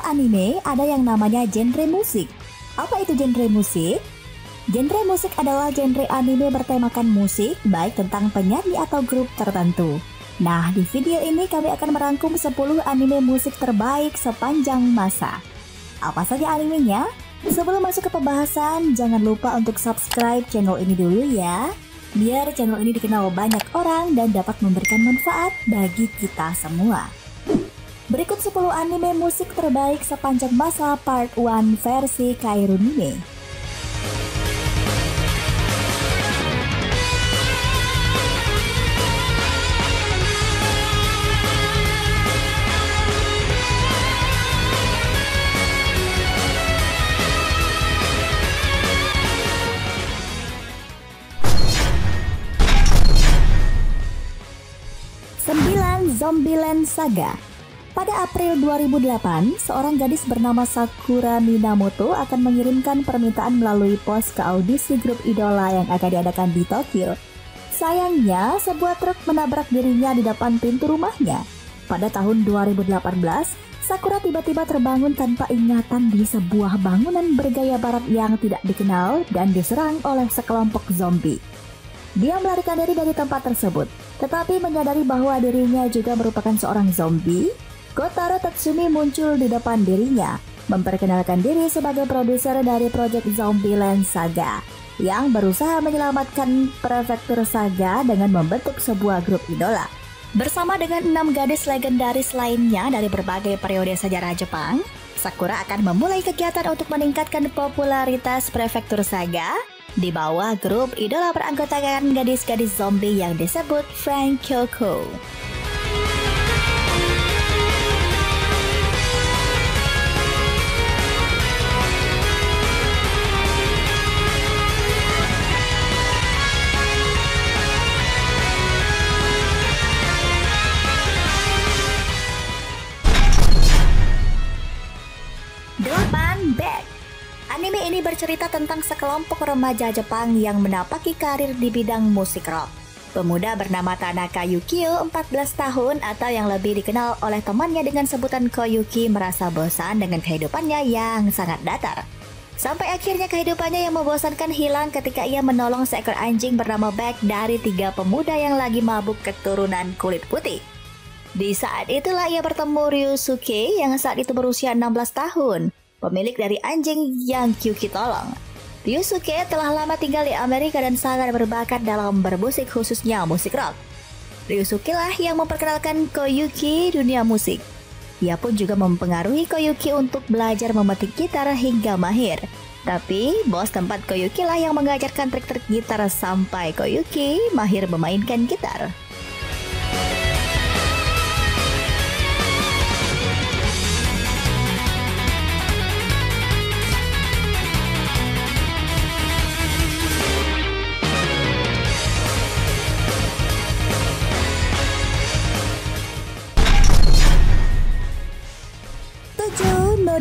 soal anime, ada yang namanya genre musik. Apa itu genre musik? Genre musik adalah genre anime bertemakan musik, baik tentang penyanyi atau grup tertentu. Nah, di video ini kami akan merangkum 10 anime musik terbaik sepanjang masa. Apa saja animenya? Sebelum masuk ke pembahasan, jangan lupa untuk subscribe channel ini dulu ya, biar channel ini dikenal banyak orang dan dapat memberikan manfaat bagi kita semua. Berikut 10 anime musik terbaik sepanjang masa Part 1 versi Kairunime. Zombieland Saga. Pada April 2008, seorang gadis bernama Sakura Minamoto akan mengirimkan permintaan melalui pos ke audisi grup idola yang akan diadakan di Tokyo. Sayangnya, sebuah truk menabrak dirinya di depan pintu rumahnya. Pada tahun 2018, Sakura tiba-tiba terbangun tanpa ingatan di sebuah bangunan bergaya barat yang tidak dikenal dan diserang oleh sekelompok zombie. Dia melarikan diri dari tempat tersebut, tetapi menyadari bahwa dirinya juga merupakan seorang zombie. Kotaro Tatsumi muncul di depan dirinya, memperkenalkan diri sebagai produser dari proyek Zombieland Saga, yang berusaha menyelamatkan prefektur Saga dengan membentuk sebuah grup idola. Bersama dengan 6 gadis legendaris lainnya dari berbagai periode sejarah Jepang, Sakura akan memulai kegiatan untuk meningkatkan popularitas prefektur Saga di bawah grup idola beranggotakan gadis-gadis zombie yang disebut Frank Kyoko. Back. Anime ini bercerita tentang sekelompok remaja Jepang yang menapaki karir di bidang musik rock. Pemuda bernama Tanaka Yukio, 14 tahun atau yang lebih dikenal oleh temannya dengan sebutan Koyuki, merasa bosan dengan kehidupannya yang sangat datar. Sampai akhirnya kehidupannya yang membosankan hilang ketika ia menolong seekor anjing bernama Beck dari 3 pemuda yang lagi mabuk keturunan kulit putih. Di saat itulah ia bertemu Ryusuke yang saat itu berusia 16 tahun. Pemilik dari anjing yang Kyuki tolong. Ryusuke telah lama tinggal di Amerika dan sangat berbakat dalam bermusik, khususnya musik rock. Ryusuke lah yang memperkenalkan Koyuki dunia musik. Ia pun juga mempengaruhi Koyuki untuk belajar memetik gitar hingga mahir. Tapi bos tempat Koyuki lah yang mengajarkan trik-trik gitar sampai Koyuki mahir memainkan gitar.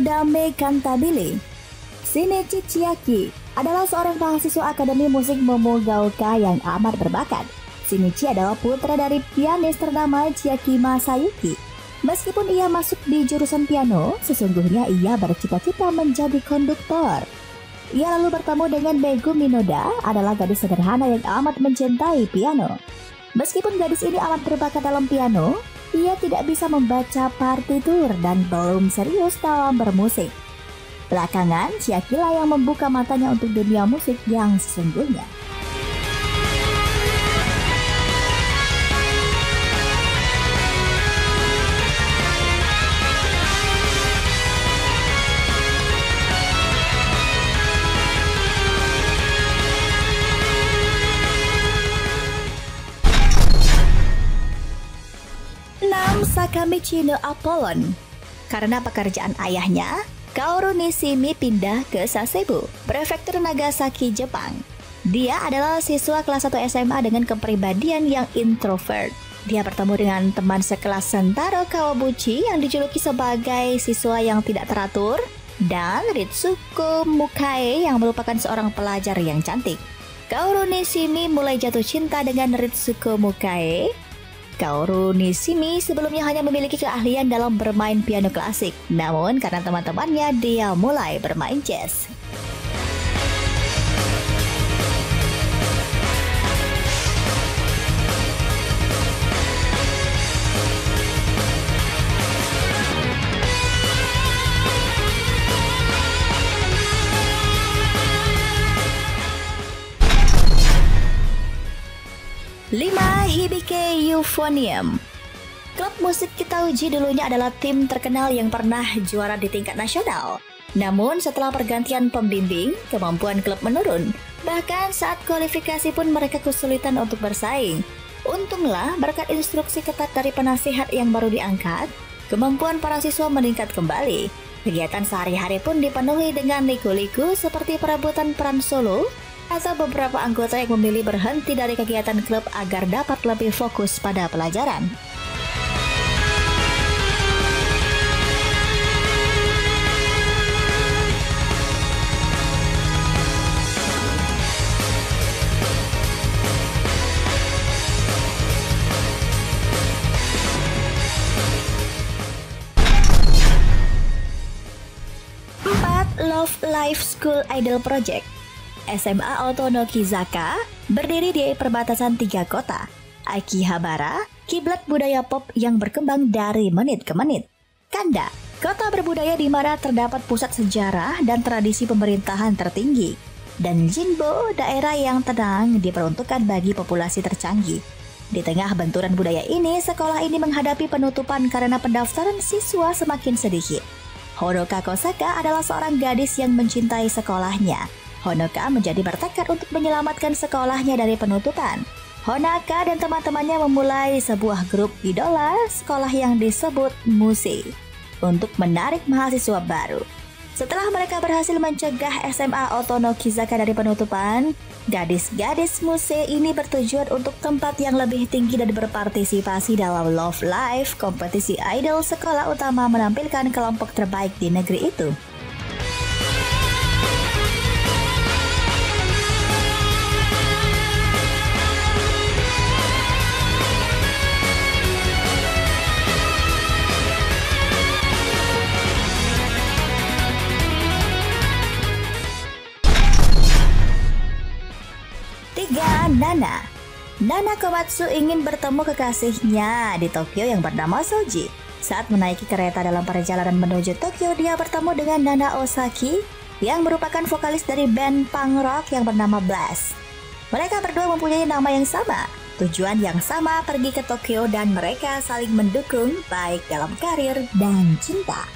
Nodame Cantabile. Shinichi Chiaki adalah seorang mahasiswa Akademi Musik Momogaoka yang amat berbakat. Shinichi adalah putra dari pianis ternama Chiaki Masayuki. Meskipun ia masuk di jurusan piano, sesungguhnya ia bercita-cita menjadi konduktor. Ia lalu bertemu dengan Megumi Noda, adalah gadis sederhana yang amat mencintai piano. Meskipun gadis ini amat berbakat dalam piano, ia tidak bisa membaca partitur dan belum serius dalam bermusik. Belakangan, Chiaki lah yang membuka matanya untuk dunia musik yang sesungguhnya. Sakamichi no Apollon. Karena pekerjaan ayahnya, Kaoru Nishimi pindah ke Sasebo, prefektur Nagasaki, Jepang. Dia adalah siswa kelas 1 SMA dengan kepribadian yang introvert. Dia bertemu dengan teman sekelas Sentaro Kawabuchi yang dijuluki sebagai siswa yang tidak teratur, dan Ritsuko Mukae yang merupakan seorang pelajar yang cantik. Kaoru Nishimi mulai jatuh cinta dengan Ritsuko Mukae Kaoru Nishimi sebelumnya hanya memiliki keahlian dalam bermain piano klasik. Namun karena teman-temannya, dia mulai bermain jazz. Lima, Hibike Euphonium. Klub musik Kitauji dulunya adalah tim terkenal yang pernah juara di tingkat nasional. Namun setelah pergantian pembimbing, kemampuan klub menurun. Bahkan saat kualifikasi pun mereka kesulitan untuk bersaing. Untunglah berkat instruksi ketat dari penasihat yang baru diangkat, kemampuan para siswa meningkat kembali. Kegiatan sehari-hari pun dipenuhi dengan liku-liku seperti perebutan peran solo, atau beberapa anggota yang memilih berhenti dari kegiatan klub agar dapat lebih fokus pada pelajaran. Love Life School Idol Project. SMA Otonokizaka berdiri di perbatasan 3 kota, Akihabara, kiblat budaya pop yang berkembang dari menit ke menit. Kanda, kota berbudaya di mana terdapat pusat sejarah dan tradisi pemerintahan tertinggi. Dan Jinbo, daerah yang tenang diperuntukkan bagi populasi tercanggih. Di tengah benturan budaya ini, sekolah ini menghadapi penutupan karena pendaftaran siswa semakin sedikit. Honoka Kosaka adalah seorang gadis yang mencintai sekolahnya. Honoka menjadi bertekad untuk menyelamatkan sekolahnya dari penutupan. Honoka dan teman-temannya memulai sebuah grup idola sekolah yang disebut Muse untuk menarik mahasiswa baru. Setelah mereka berhasil mencegah SMA Otonokizaka dari penutupan, gadis-gadis Muse ini bertujuan untuk tempat yang lebih tinggi dan berpartisipasi dalam Love Live, kompetisi idol sekolah utama menampilkan kelompok terbaik di negeri itu. Nana Komatsu ingin bertemu kekasihnya di Tokyo yang bernama Soji. Saat menaiki kereta dalam perjalanan menuju Tokyo, dia bertemu dengan Nana Osaki yang merupakan vokalis dari band punk rock yang bernama Blast. Mereka berdua mempunyai nama yang sama, tujuan yang sama, pergi ke Tokyo, dan mereka saling mendukung baik dalam karir dan cinta.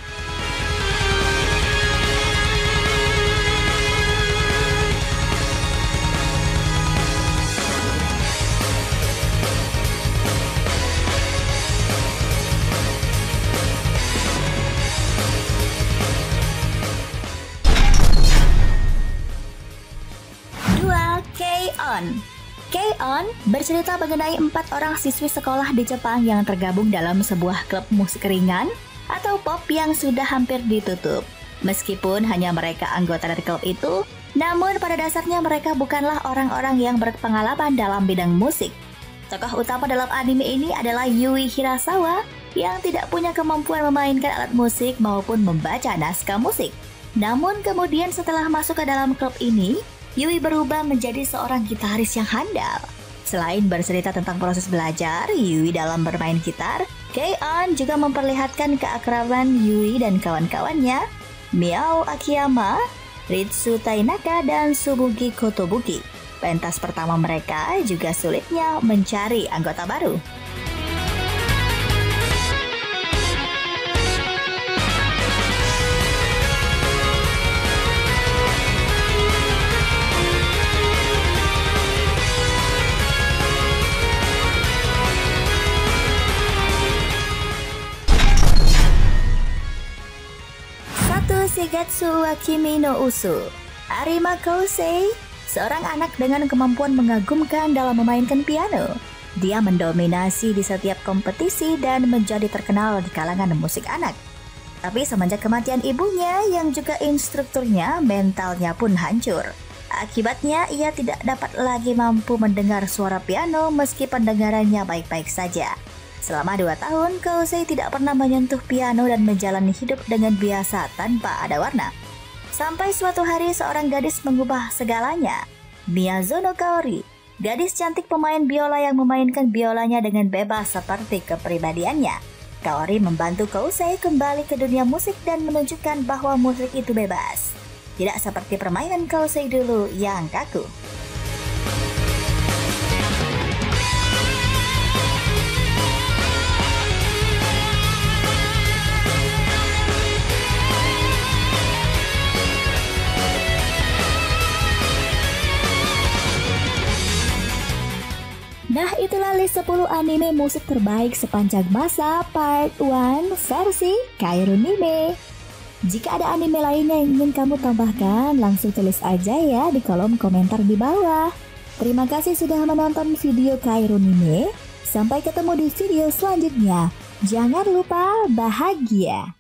K-On bercerita mengenai 4 orang siswi sekolah di Jepang yang tergabung dalam sebuah klub musik ringan atau pop yang sudah hampir ditutup. Meskipun hanya mereka anggota dari klub itu, namun pada dasarnya mereka bukanlah orang-orang yang berpengalaman dalam bidang musik. Tokoh utama dalam anime ini adalah Yui Hirasawa yang tidak punya kemampuan memainkan alat musik maupun membaca naskah musik. Namun kemudian setelah masuk ke dalam klub ini, Yui berubah menjadi seorang gitaris yang handal. Selain bercerita tentang proses belajar Yui dalam bermain gitar, K-On juga memperlihatkan keakraban Yui dan kawan-kawannya, Miao Akiyama, Ritsu Tainaka, dan Subuki Kotobuki. Pentas pertama mereka juga sulitnya mencari anggota baru. Shigetsu wa Kimi no Usu. Arima Kousei, seorang anak dengan kemampuan mengagumkan dalam memainkan piano. Dia mendominasi di setiap kompetisi dan menjadi terkenal di kalangan musik anak. Tapi semenjak kematian ibunya yang juga instrukturnya, mentalnya pun hancur. Akibatnya ia tidak dapat lagi mampu mendengar suara piano meski pendengarannya baik-baik saja. Selama 2 tahun, Kousei tidak pernah menyentuh piano dan menjalani hidup dengan biasa tanpa ada warna. Sampai suatu hari seorang gadis mengubah segalanya. Miyazono Kaori, gadis cantik pemain biola yang memainkan biolanya dengan bebas seperti kepribadiannya. Kaori membantu Kousei kembali ke dunia musik dan menunjukkan bahwa musik itu bebas. Tidak seperti permainan Kousei dulu yang kaku. Nah, itulah list 10 anime musik terbaik sepanjang masa Part 1 versi Kairunime. Jika ada anime lainnya yang ingin kamu tambahkan, langsung tulis aja ya di kolom komentar di bawah. Terima kasih sudah menonton video Kairunime. Sampai ketemu di video selanjutnya. Jangan lupa bahagia.